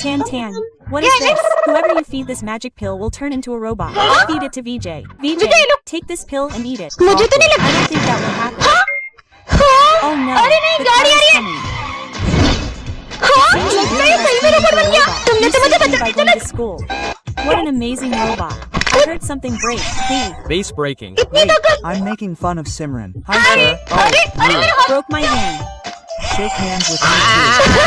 Tan Tan. What is this? Whoever you feed this magic pill will turn into a robot. Feed it to VJ. VJ, take this pill and eat it. मुझे तो नहीं I लगता। don't think that will happen. हाँ? Oh no. अरे नहीं, the गाड़ी car uh is रही है। coming. हाँ, लगता है सही में रोबोट बन गया। तुमने तो मुझे बचा by के going to school. What an amazing robot. I heard something break. Base breaking. इतनी ताकत। I'm making fun of Simran. Hi, अरे sir. अरे अरे मेरा हाथ। Broke my hand. Shake hands with me too.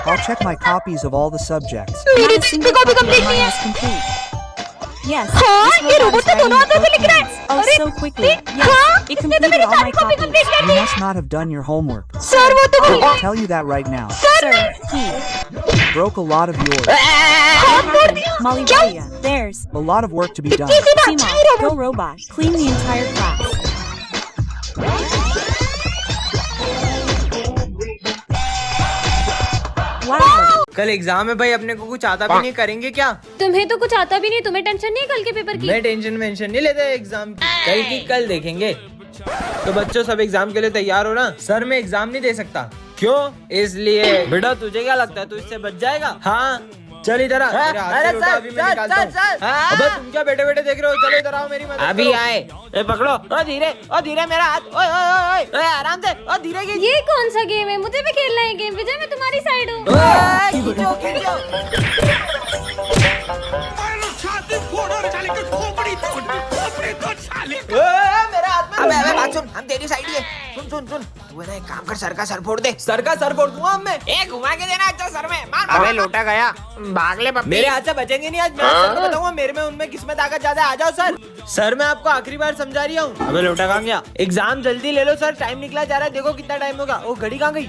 I'll check my copies of all the subjects. मेरी Not a तो single copy copy of complete नहीं mine है। is complete. Yes. हाँ, this ये robot रोबोट is तो दोनों writing हाथों से लिख रहा है। documents. Oh, अरे, so quickly. Yes. हाँ, It इसने तो completed मेरी all सारी my कॉपी copies. कंप्लीट कर You the. must not have done your homework. Sir वो तो I'll tell you that right now. Sir, he. Broke a lot of yours. हाथ तोड़ दिया। Molly क्या? Valia. There's. A lot of work to be done. सीधी बात Team नहीं up. Go robot. robot. Clean the entire class. Wow. कल exam है भाई, अपने को कुछ आता भी नहीं, करेंगे क्या? तुम्हें तो कुछ आता भी नहीं, तुम्हें टेंशन नहीं कल के पेपर की? मैं टेंशन मेंशन नहीं लेते एग्जाम की, कल की कल देखेंगे। तो बच्चों सब एग्जाम के लिए तैयार हो ना? सर मैं एग्जाम नहीं दे सकता। क्यों? इसलिए बेटा तुझे क्या लगता है तू इससे बच जाएगा? हाँ चल इधर आ। मेरे हाथ से लोटा अभी मैं निकालता हूँ। अबे तुम क्या बैठे बैठे देख रहे हो? चलो इधर आओ, मेरी मदद अभी करो। आए। ए पकड़ो। ओ धीरे मेरा हाथ। ओए ओए ओए ओए आराम से। ओ धीरे की। ये कौन सा गेम है? मुझे भी खेलना है गेम। विजय मैं तुम्हारी साइड हूँ। खींचो खींचो। मेरा हाथ में। अबे बात सुन, हम तेरी साइड ही है। सुन तू है ना एक काम कर, सर का सर फोड़ दे। सर का सर फोड़ दूंगा मैं। एक घुमा के देना अच्छा सर में। मार। अबे लोटा गया, भाग ले पप्पी। मेरे हाथ से बचेंगे नहीं आज। मैं सर को बताऊंगा मेरे में उनमें किसमें ताकत ज्यादा है। आ जाओ सर। सर मैं आपको आखिरी बार समझा रही हूँ। अबे लोटा कहाँ गया? एग्जाम जल्दी ले लो सर, टाइम निकला जा रहा है। देखो कितना टाइम होगा। वो घड़ी कहाँ गई?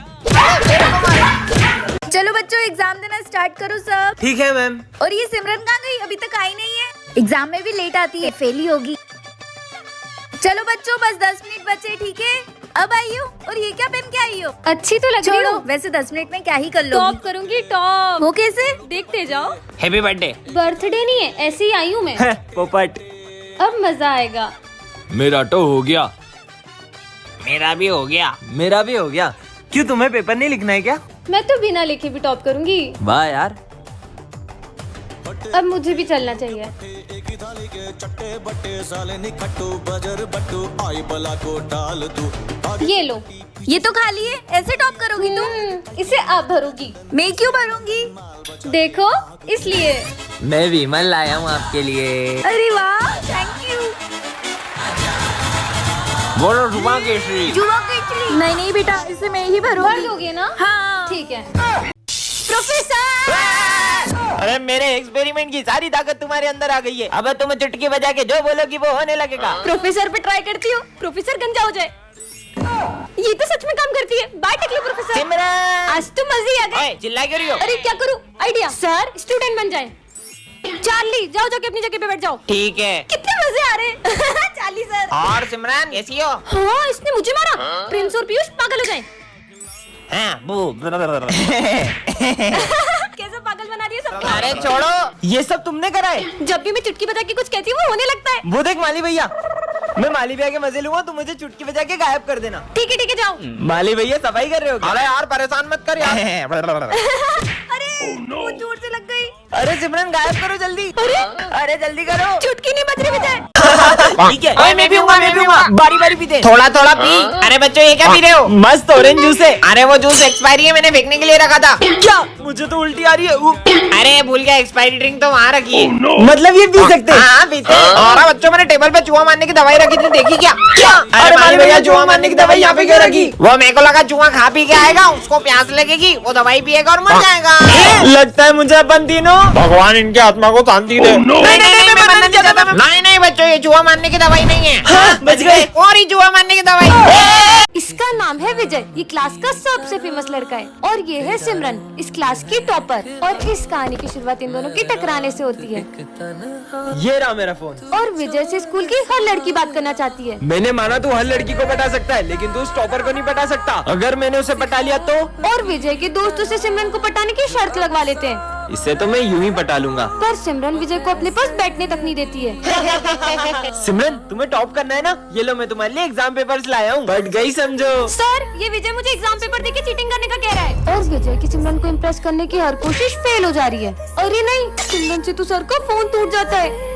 चलो बच्चों एग्जाम देना स्टार्ट करो सब। ठीक है मैम। और ये सिमरन कहाँ गई? अभी तक आई नहीं है। एग्जाम में भी लेट आती है, फेल ही होगी। चलो बच्चों बस 10 मिनट बचे, ठीक है? अब आई हो। और ये क्या पहन के आई हो? अच्छी तो लग रही छोड़ो, हो। वैसे 10 मिनट में क्या ही कर लो। टॉप करूंगी टॉप। वो कैसे? देखते जाओ। Happy birthday. बर्थडे नहीं है, ऐसे ही आई हूँ मैं। पोपट। अब मजा आएगा। मेरा तो हो गया। मेरा भी हो गया। मेरा भी हो गया। क्यों तुम्हें पेपर नहीं लिखना है क्या? मैं तो बिना लिखे भी टॉप करूंगी। वाह यार। अब मुझे भी चलना चाहिए। ये लो। ये तो खाली है, ऐसे टॉप करोगी तुम? इसे आप भरोगी। मैं क्यों भरूंगी? देखो इसलिए। मैं विमल लाया हूँ आपके लिए। अरे वाह, थैंक यू। बोलो जुमा केसरी। जुआ केचली। नहीं बेटा, इसे मैं ही भर भरूंगी। दोगे ना? हाँ ठीक है। प्रोफेसर। अरे मेरे एक्सपेरिमेंट की सारी ताकत तुम्हारे अंदर आ गई है। अब तुम चुटकी बजा के जो बोलोगी वो होने लगेगा। प्रोफेसर पे ट्राई करती हूँ, प्रोफेसर गंजा हो जाए। ये तो सच में काम करती है। Bye टेकली professor. सिमरन आज तो मजे आ गए। चिल्ला क्यों रही हो? अरे क्या करूँ? आइडिया। सर स्टूडेंट बन जाए। चार्ली जाओ जाके अपनी जगह पे बैठ जाओ। ठीक है। कितने मजे आ रहे हैं। Charlie sir. और सिमरन कैसी हो? हाँ इसने मुझे मारा। प्रिंस और पीयूष पागल हो जाए। हाँ, कैसे पागल बना रही है सबको। अरे छोड़ो, ये सब तुमने करा है। जब भी मैं चुटकी बजा के कुछ कहती हूँ वो होने लगता है। वो देख माली भैया, मैं माली भैया के मजे लूंगा, तुम मुझे चुटकी बजा के गायब कर देना। ठीक है जाओ। माली भैया सफाई कर रहे हो क्या? अरे यार परेशान मत कर यार। अरे वो जोर से लग गई। अरे सिमरन गायब करो जल्दी। अरे जल्दी करो। चुटकी नहीं बज रही बजाए। ठीक है। मैं भी हूँगा। बारी बारी पीते। थोड़ा थोड़ा पी। अरे बच्चों ये क्या पी रहे हो? मस्त ऑरेंज जूस है। अरे वो जूस एक्सपायरी है, मैंने फेंकने के लिए रखा था। क्या? मुझे तो उल्टी आ रही है। अरे भूल गया, एक्सपायरी ड्रिंक तो वहाँ रखी है। मतलब ये पी सकते? हाँ पीते। और बच्चों मैंने टेबल पे चूहा मारने की दवाई रखी थी, देखी क्या? अरे माली भैया चूहा मारने की दवाई यहाँ पे क्यों रखी? वो मेरे को लगा चूहा खा पी के आएगा, उसको प्यास लगेगी, वो दवाई पिएगा और मर जाएगा। लगता है मुझे अपन तीनों भगवान इनके आत्मा को शांति दे। नहीं बच्चों, ये चूहा मारने की दवाई नहीं है। हाँ, बच गए। और ही चूहा मारने की दवाई। इसका नाम है विजय, ये क्लास का सबसे फेमस लड़का है। और ये है सिमरन, इस क्लास की टॉपर। और इस कहानी की शुरुआत इन दोनों की टकराने से होती है। ये रहा मेरा फोन। और विजय से स्कूल की हर लड़की बात करना चाहती है। मैंने माना तू हर लड़की को पटा सकता है, लेकिन तू उस टॉपर को नहीं पटा सकता। अगर मैंने उसे पटा लिया तो? और विजय के दोस्त उसे सिमरन को पटाने की शर्त लगवा लेते हैं। इससे तो मैं यूं ही पटा लूंगा। पर सिमरन विजय को अपने पास बैठने तक नहीं देती है। सिमरन तुम्हें टॉप करना है ना, ये लो मैं तुम्हारे लिए एग्जाम पेपर्स लाया हूँ, बढ़ गई समझो। सर ये विजय मुझे एग्जाम पेपर देके चीटिंग करने का कह रहा है और विजय की सिमरन को इम्प्रेस करने की हर कोशिश फेल हो जा रही है। अरे नहीं, सिमरन से तो सर का फोन टूट जाता है।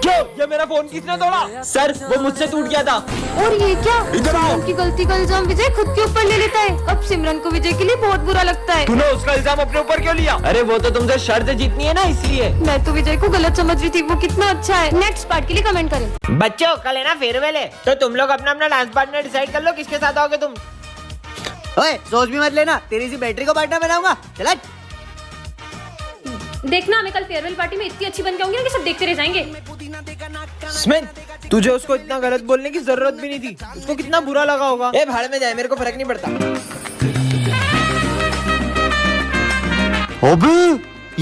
क्यों? ये मेरा फोन किसने तोड़ा? सर वो मुझसे टूट गया था। और ये क्या, इधर आओ। सिमरन की गलती का इल्जाम विजय खुद के ऊपर ले लेता है। अब सिमरन को विजय के लिए बहुत बुरा लगता है। तूने उसका इल्जाम अपने ऊपर क्यों लिया? अरे वो तो तुमसे शर्त जीतनी है ना, इसलिए। मैं तो विजय को गलत समझ रही थी, वो कितना अच्छा है। नेक्स्ट पार्ट के लिए कमेंट करें। बच्चों कल है ना फेयरवेल है, तो तुम लोग अपना अपना डांस पार्टनर डिसाइड कर लो, किसके साथ आओगे तुम। ओए सोच भी मत लेना, तेरी सी बैटरी को पार्टनर बनाऊंगा। चल देखना मैं कल फेयरवेल पार्टी में इतनी अच्छी बन जाऊंगी ना कि सब देखते रह जाएंगे। स्मिथ, तुझे उसको इतना गलत बोलने की जरूरत भी नहीं थी, उसको कितना बुरा लगा होगा। ए भाड़ में जाए, मेरे को फर्क नहीं पड़ता। अबे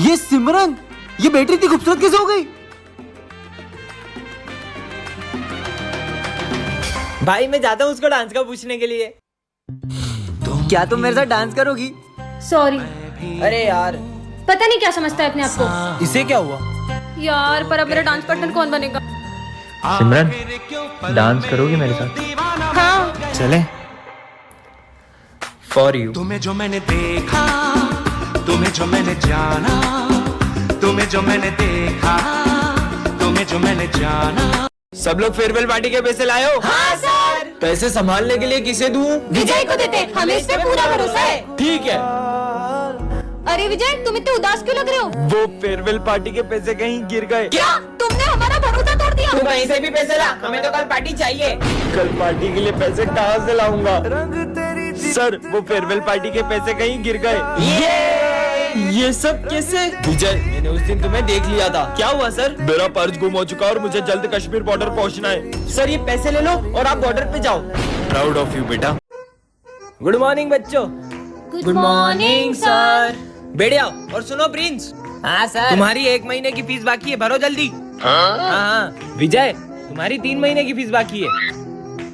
ये सिमरन, ये बैटरी इतनी खूबसूरत कैसे हो गई? भाई मैं जाता हूँ उसको डांस का पूछने के लिए। क्या तुम मेरे साथ डांस करोगी? सॉरी, अरे यार पता नहीं क्या समझता है अपने आप को। इसे क्या हुआ? यार पर अब मेरा डांस पार्टनर कौन बनेगा? सिमरन डांस करोगी मेरे साथ? हाँ चले। For you. तुम्हें जो मैंने देखा, तुम्हें जो मैंने जाना, तुम्हें जो मैंने देखा, तुम्हें जो मैंने जाना। सब लोग फेयरवेल पार्टी के पैसे लाए हो? हाँ सर। पैसे संभालने के लिए किसे दूं? विजय को देते, हमें इस पे पूरा भरोसा है। ठीक है। अरे विजय तुम इतने उदास क्यों लग रहे हो? वो फेयरवेल पार्टी के पैसे कहीं गिर गए। क्या तुमने हमारा भरोसा तोड़ दिया? तू कहीं से भी पैसे ला, हमें तो कल पार्टी चाहिए। कल पार्टी के लिए पैसे कहाँ से लाऊंगा? सर वो फेयरवेल पार्टी के पैसे कहीं गिर गए। ये सब कैसे? विजय मैंने उस दिन तुम्हें देख लिया था। क्या हुआ सर? मेरा पर्स गुम हो चुका और मुझे जल्द कश्मीर बॉर्डर पहुंचना है। सर ये पैसे ले लो और आप बॉर्डर पे जाओ। प्राउड ऑफ यू बेटा। गुड मॉर्निंग बच्चों। Good morning sir. बैठ आओ। और सुनो प्रिंस। हाँ सर। तुम्हारी 1 महीने की फीस बाकी है, भरो जल्दी। हाँ। विजय तुम्हारी 3 महीने की फीस बाकी है।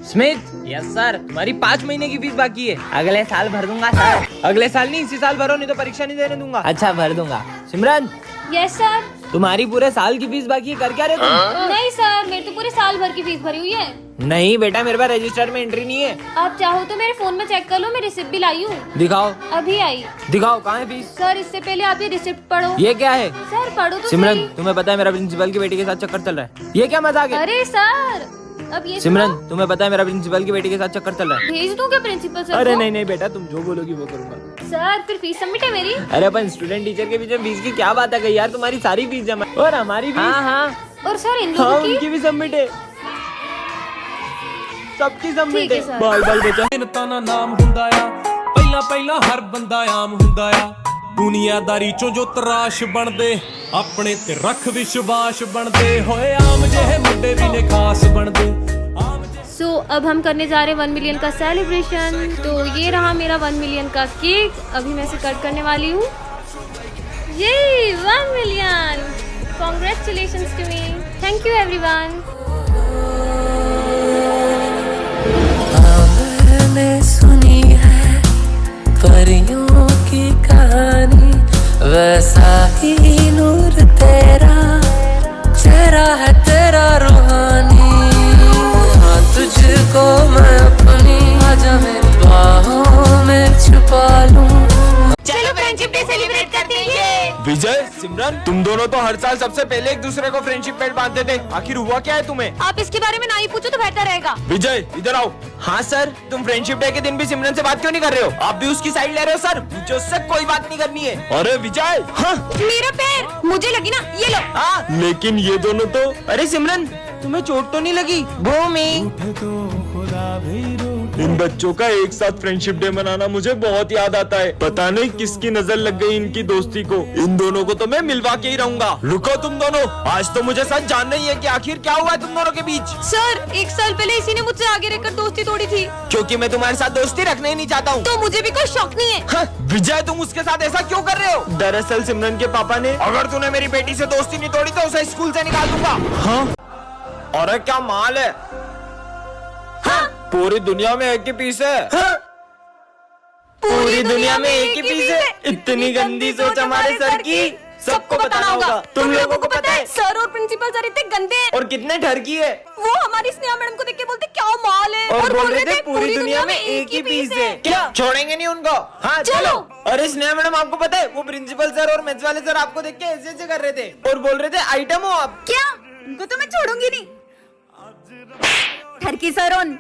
स्मिथ। Yes sir. तुम्हारी 5 महीने की फीस बाकी है। अगले साल भर दूंगा सर। अगले साल नहीं, इसी साल भरो, नहीं तो परीक्षा नहीं देने दूंगा। अच्छा भर दूंगा। सिमरन यस सर। तुम्हारी पूरे साल की फीस बाकी है, कर क्या रहे तुम? नहीं सर, मेरी तो पूरे साल भर की फीस भरी हुई है। नहीं बेटा, मेरे पास रजिस्टर में एंट्री नहीं है। आप चाहो तो मेरे फोन में चेक कर लो, मैं रिसिप्ट भी लाई हूँ। दिखाओ। अभी आई। दिखाओ कहाँ है फीस? सर इससे पहले आप ये रिसिप्ट पढ़ो। ये क्या है? सर पढ़ो तो सिमरन सही। तुम्हें पता है मेरा प्रिंसिपल की बेटी के साथ चक्कर चल रहा है। ये क्या मजाक है? अरे सर अब ये सिमरन तुम्हें पता है मेरा प्रिंसिपल की बेटी के साथ चक्कर चल रहा है। भेज दूं क्या प्रिंसिपल सर अरे को? नहीं नहीं बेटा, तुम जो बोलोगी वो करूंगा। सर फिर फीस सबमिट है मेरी। अरे अपन स्टूडेंट टीचर के बीच में फीस की क्या बात है यार, तुम्हारी सारी फीस जमा और हमारी फीस। हाँ हाँ। और सर इन हाँ लोगों की? उनकी भी सबमिट है, सबकी सबमिट ठीक है है। सर। बाल बाल बचा। ਮਿਹਨਤਾਂ ਦਾ ਨਾਮ ਹੁੰਦਾ ਆ, ਪਹਿਲਾਂ ਪਹਿਲਾਂ ਹਰ ਬੰਦਾ ਆਮ ਹੁੰਦਾ ਆ, ਦੁਨੀਆਦਾਰੀ ਚੋਂ ਜੋ ਤਰਾਸ਼ ਬਣਦੇ, ਆਪਣੇ ਤੇ ਰੱਖ ਵਿਸ਼ਵਾਸ ਬਣਦੇ, ਹੋਏ ਆਮ ਜਿਹੇ ਮੁੰਡੇ ਵੀ ਨੇ ਖਾਸ ਬਣਦੇ। सो अब हम करने जा रहे हैं 1 मिलियन का सेलिब्रेशन। तो ये रहा मेरा 1 मिलियन का केक, अभी मैं इसे कट करने वाली हूँ। ये 1 मिलियन, congratulations to me, thank you everyone. मैंने सुनी है परियों की कहानी, वैसा ही नूर तेरा, चेहरा है तेरा रूहानी। हाँ तुझको मैं अपनी आजा मेरी बाहों में छुपा लूं। चलो फ्रेंडशिप डे सेलिब्रेट करते हैं। विजय सिमरन तुम दोनों तो हर साल सबसे पहले एक दूसरे को फ्रेंडशिप बैंड बांधते थे, आखिर हुआ क्या है तुम्हें? आप इसके बारे में ना ही पूछो तो बेहतर रहेगा। विजय इधर आओ। हाँ सर। तुम फ्रेंडशिप डे के दिन भी सिमरन से बात क्यों नहीं कर रहे हो? आप भी उसकी साइड ले रहे हो सर, मुझे उससे कोई बात नहीं करनी है। अरे विजय। हाँ मेरा पैर, मुझे लगी ना, ये लो। हाँ लेकिन ये दोनों तो। अरे सिमरन तुम्हें चोट तो नहीं लगी? भूमि। इन बच्चों का एक साथ फ्रेंडशिप डे मनाना मुझे बहुत याद आता है। पता नहीं किसकी नजर लग गई इनकी दोस्ती को। इन दोनों को तो मैं मिलवा के ही रहूंगा। रुको तुम दोनों, आज तो मुझे सच जानना ही है कि आखिर क्या हुआ है तुम दोनों के बीच। सर 1 साल पहले इसी ने मुझसे आगे रहकर दोस्ती तोड़ी थी। क्योंकि मैं तुम्हारे साथ दोस्ती रखना ही नहीं चाहता हूँ। तो मुझे भी कोई शौक नहीं है। हाँ, विजय तुम उसके साथ ऐसा क्यों कर रहे हो? दरअसल सिमरन के पापा ने, अगर तूने मेरी बेटी से दोस्ती नहीं तोड़ी तो उसे स्कूल से निकाल दूंगा। हाँ? अरे क्या माल है। हाँ? पूरी दुनिया में एक ही पीस है। हाँ? पूरी दुनिया में एक ही पीस है। इतनी गंदी सोच हमारे सर की। सबको बताना होगा। तुम लोगों को पता है सर और प्रिंसिपल सर इतने गंदे हैं। और कितने ठरकी है। वो हमारी स्नेहा मैडम को देख के बोलते क्या माल है और बोल रहे थे पूरी दुनिया में एक ही पीस है। क्या छोड़ेंगे नहीं उनको? हाँ चलो। अरे स्नेहा मैडम आपको पता है वो प्रिंसिपल सर और मैथ्स वाले सर आपको देख के ऐसे ऐसे कर रहे थे और बोल रहे थे आइटम हो आप। क्या उनको तो मैं छोड़ूंगी नहीं। ठरकी सर ऑन।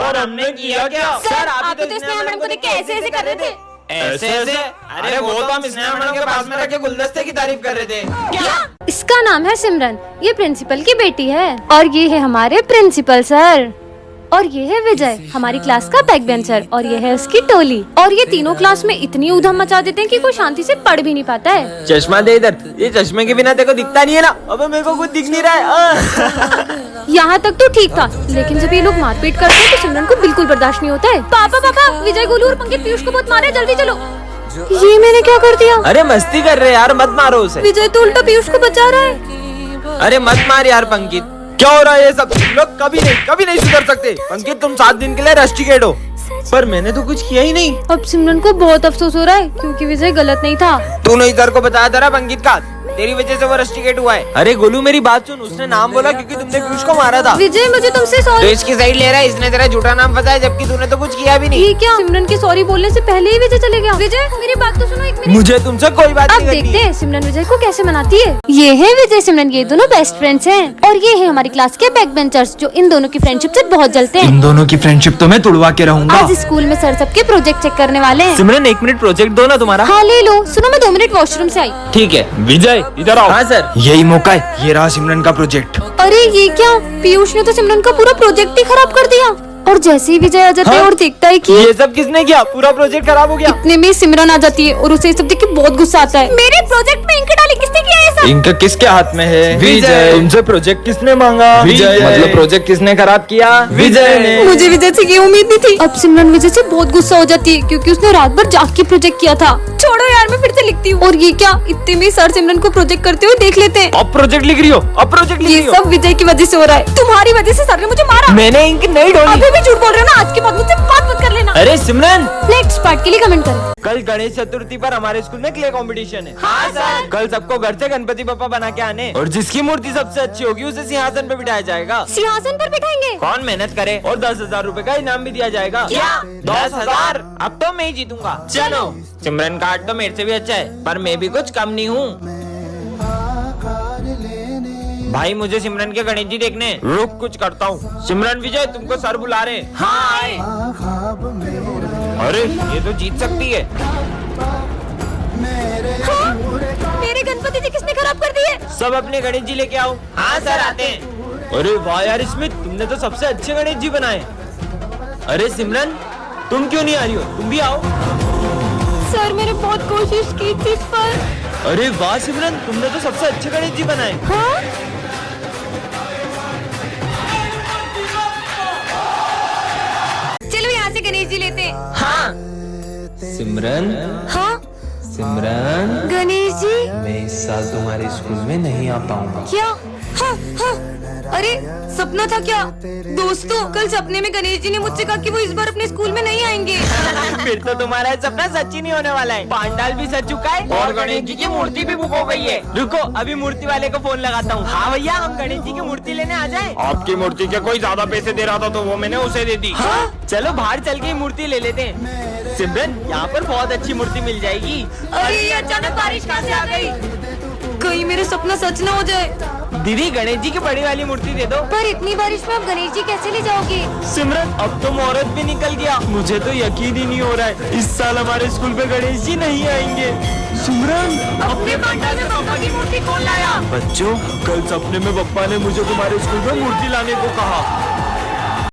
और हमने किया क्या? सर आप तो स्नेहा मैडम को देख के ऐसे ऐसे कर रहे थे। ऐसे ऐसे? अरे वो तो हम स्नेहा मैडम के पास में रखे गुलदस्ते की तारीफ कर रहे थे। क्या? इसका नाम है सिमरन, ये प्रिंसिपल की बेटी है और ये है हमारे प्रिंसिपल सर और ये है विजय हमारी क्लास का बैक बेंचर और ये है उसकी टोली और ये तीनों क्लास में इतनी उधम मचा देते हैं कि कोई शांति से पढ़ भी नहीं पाता है। चश्मा दे इधर। ये चश्मे के बिना तेरे को दिखता नहीं है ना? अबे मेरे को कुछ दिख नहीं रहा है। यहाँ तक तो ठीक था लेकिन जब ये लोग मारपीट करते हैं तो सिमरन को बिल्कुल बर्दाश्त नहीं होता है। पापा पापा विजय गोलू और पंकित पीयूष को बहुत मारे, जल्दी चलो। ये मैंने क्या कर दिया? अरे मस्ती कर रहे यार, मत मारो उसे। विजय तो उल्टा पीयूष को बचा रहा है। अरे मत मार यार पंकित। क्या हो रहा है ये सब? तुम लोग कभी नहीं सुधर सकते। पंकित तुम 7 दिन के लिए रस्टिकेट हो। पर मैंने तो कुछ किया ही नहीं। अब सिमरन को बहुत अफसोस हो रहा है क्योंकि विजय गलत नहीं था। तूने इधर को बताया था ना पंकित का, तेरी वजह से वो रस्टिकेट हुआ है। अरे गोलू मेरी बात सुन, उसने नाम बोला क्योंकि तुमने पीयूष को मारा था। विजय मुझे तुमसे तो सॉरी। इसकी साइड ले रहा है, इसने तेरा झूठा नाम बताया जबकि तूने तो कुछ किया भी नहीं। ये क्या? सिमरन के सॉरी बोलने से पहले ही विजय चले गया। विजय मेरी बात तो सुनो एक मिनट। मुझे तुमसे कोई बात अब नहीं करनी देखते हैं सिमरन विजय को कैसे मनाती है। ये है विजय सिमरन, ये दोनों बेस्ट फ्रेंड्स हैं और ये है हमारी क्लास के बैक बेंचर्स जो इन दोनों की फ्रेंडशिप से बहुत जलते हैं। इन दोनों की फ्रेंडशिप तो मैं तुड़वा के रहूंगा। आज स्कूल में सर सबके प्रोजेक्ट चेक करने वाले हैं। सिमरन 1 मिनट प्रोजेक्ट दो ना तुम्हारा। हाँ ले लो। सुनो मैं 2 मिनट वॉशरूम से आई। ठीक है विजय इधर आओ। हाँ सर। यही मौका है, ये रहा सिमरन का प्रोजेक्ट। अरे ये क्या? पीयूष ने तो सिमरन का पूरा प्रोजेक्ट ही खराब कर दिया। और जैसे ही विजय आ जाता है और देखता है कि ये सब किसने किया? पूरा प्रोजेक्ट खराब हो गया। इतने में सिमरन आ जाती है और उसे सब देख के बहुत गुस्सा आता है। मेरे प्रोजेक्ट में इंक डाली किसने किया है सब? इंक किसके हाथ में है? विजय। तुमसे प्रोजेक्ट किसने मांगा? विजय। मतलब प्रोजेक्ट किसने खराब किया? विजय ने। मुझे विजय से ये उम्मीद नहीं थी। अब सिमरन विजय से बहुत गुस्सा हो जाती है क्योंकि उसने रात भर जाग के प्रोजेक्ट किया था। छोड़ो यार मैं फिर से लिखती हूँ। और ये क्या? इतने में सर सिमरन को प्रोजेक्ट करते हुए देख लेते हैं। अब प्रोजेक्ट लिख रही हो? अब प्रोजेक्ट लिख ये रही हो? सब विजय की वजह से हो रहा है। तुम्हारी वजह से सर ने मुझे मारा। मैंने इंक नहीं ढोली। अभी भी झूठ बोल रहे हो ना? आज के बाद मुझसे बात मत कर लेना। अरे सिमरन, नेक्स्ट पार्ट के लिए कमेंट करें। कल गणेश चतुर्थी पर हमारे स्कूल में क्ले कंपटीशन है। हाँ सर। कल सबको घर से गणपति बप्पा बना के आने और जिसकी मूर्ति सबसे अच्छी होगी उसे सिंहासन पे बिठाया जाएगा। सिंहासन पर बिठाएंगे? कौन मेहनत करे और 10,000 रूपए का इनाम भी दिया जाएगा। क्या? 10,000? अब तो मैं ही जीतूंगा। चलो। सिमरन का आर्ट तो मेरे से भी अच्छा है पर मैं भी कुछ कम नहीं हूँ। भाई मुझे सिमरन के गणेश जी देखने। रुक कुछ करता हूँ। सिमरन विजय तुमको सर बुला रहे। हाँ आए। अरे ये तो जीत सकती है। हाँ? मेरे गणपति जी किसने खराब कर दिए? सब अपने गणेश जी लेके आओ। हाँ सर आते हैं। अरे वाह यार स्मिथ, तुमने तो सबसे अच्छे गणेश जी बनाए। अरे सिमरन तुम क्यों नहीं आ रही हो? तुम भी आओ। सर मैंने बहुत कोशिश की थी पर। अरे वाह सिमरन, तुमने तो सबसे अच्छे गणेश जी बनाए। हाँ? चलो यहाँ से गणेश जी लेते हैं। हाँ। सिमरन, हाँ सिमरन, गणेश जी। मैं इस साल तुम्हारे स्कूल में नहीं आ पाऊंगा। क्या? हाँ हाँ। अरे सपना था क्या? दोस्तों कल सपने में गणेश जी ने मुझसे कहा कि वो इस बार अपने स्कूल में नहीं आएंगे। फिर तो तुम्हारा सपना सच ही नहीं होने वाला है। पांडाल भी सज चुका है और गणेश जी की मूर्ति भी बुक हो गई है। रुको अभी मूर्ति वाले को फोन लगाता हूँ। हाँ भैया हम गणेश जी की मूर्ति लेने आ जाएं। आपकी मूर्ति के कोई ज्यादा पैसे दे रहा था तो वो मैंने उसे दे दी। हाँ? चलो बाहर चल के मूर्ति ले लेते हैं। सिमरन यहाँ पर बहुत अच्छी मूर्ति मिल जाएगी। अरे ये अचानक बारिश कहाँ से आ गई? कहीं मेरा सपना सच न हो जाए। दीदी गणेश जी की बड़ी वाली मूर्ति दे दो। पर इतनी बारिश में आप गणेश जी कैसे ले जाओगे? सिमरन अब तो मुहूर्त भी निकल गया। मुझे तो यकीन ही नहीं हो रहा है इस साल हमारे स्कूल पे गणेश जी नहीं आएंगे। सिमरन अपने पांडाल में पापा की मूर्ति कौन लाया? बच्चों कल सपने में पप्पा ने मुझे तुम्हारे स्कूल में मूर्ति लाने को कहा।